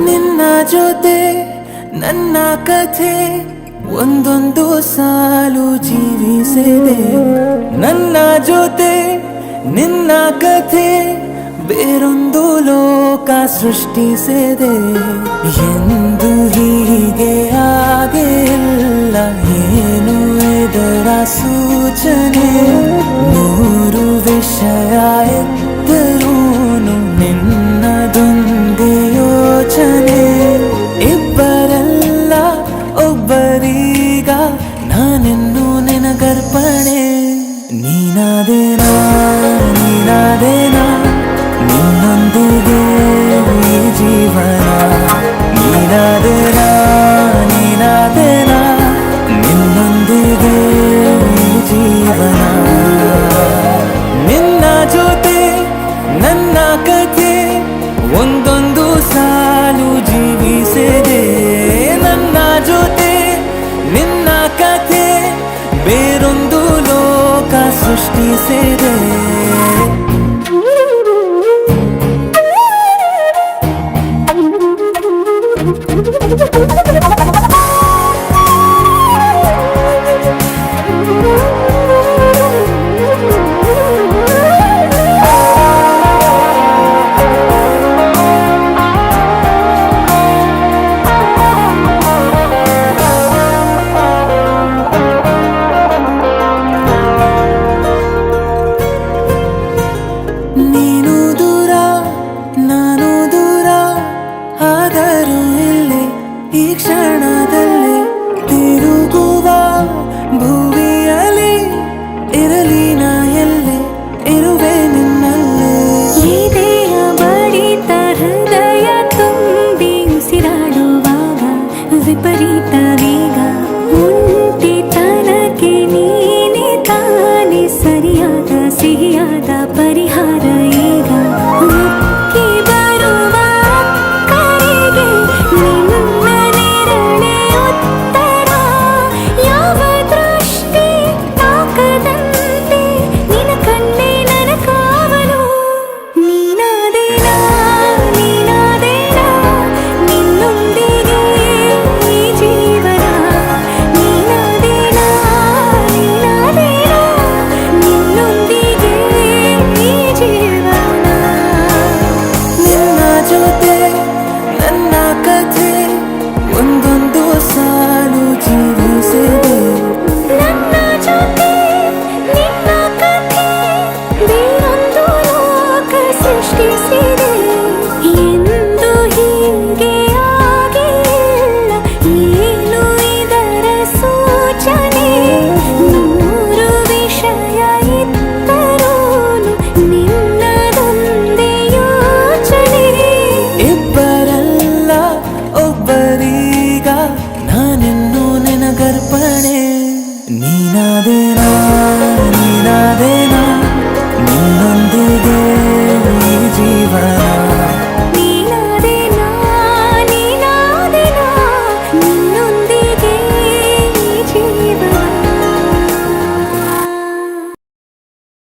ನಿನ್ನ ಜೊತೆ ನನ್ನ ಕಥೆ ಒಂದೊಂದು ಸಾಲು ಜೀವಿಸಿದೆ. ನನ್ನ ಜೊತೆ ನಿನ್ನ ಕಥೆ ಬೇರೊಂದು ಲೋಕ ಸೃಷ್ಟಿಸಿದೆ. ಎಂದು ಹೀಗೆ ಆಗಿಲ್ಲ, ಏನು ಇದರ ಸೂಚನೆ? ನೂರು ವಿಷಯ ಎತ್ತರೂನು ನಿನ್ನದೊಂದೇ ಯೋಚನೆ. ಇಬ್ಬರಲ್ಲ ಒಬ್ಬರೀಗ ನಾನೆನ್ನು ನಿನಗರ್ಪಣೆ. ನೀನಾದೇನಾ ನೀನಾದೇನಾ ನಿನ್ನೊಂದಿಗೆ ಈ ಜೀವನ. ನೀನಾದೇನಾ ನೀನಾದೇನಾ ನಿನ್ನೊಂದಿಗೆ ಈ ಜೀವನ. ನಿನ್ನ ಜೊತೆ ನನ್ನ ಕಥೆ ಒಂದೊಂದು ಸಾಲು ಜೀವಿಸಿದೆ. ನನ್ನ ಜೊತೆ ನಿನ್ನ ಕಥೆ ಬೇರೊಂದು ಲೋಕ ಸೃಷ್ಟಿಸಿದೆ. ನೀನು ದೂರ ನಾನು ದೂರ ಆದರೂ ಇಲ್ಲಿ ಈ ಕ್ಷಣದಲ್ಲಿ ತಿರುಗುವ ಭುವಿಯಲ್ಲಿ ಇರಲಿ ನಾ ಎಲ್ಲೆ ಇರುವೆ ನಿನ್ನಲ್ಲೇ. ಎದೆಯ ಬಡಿತ ಹೃದಯ ತುಂಬಿ ಉಸಿರಾಡುವಾಗ ವಿಪರೀತ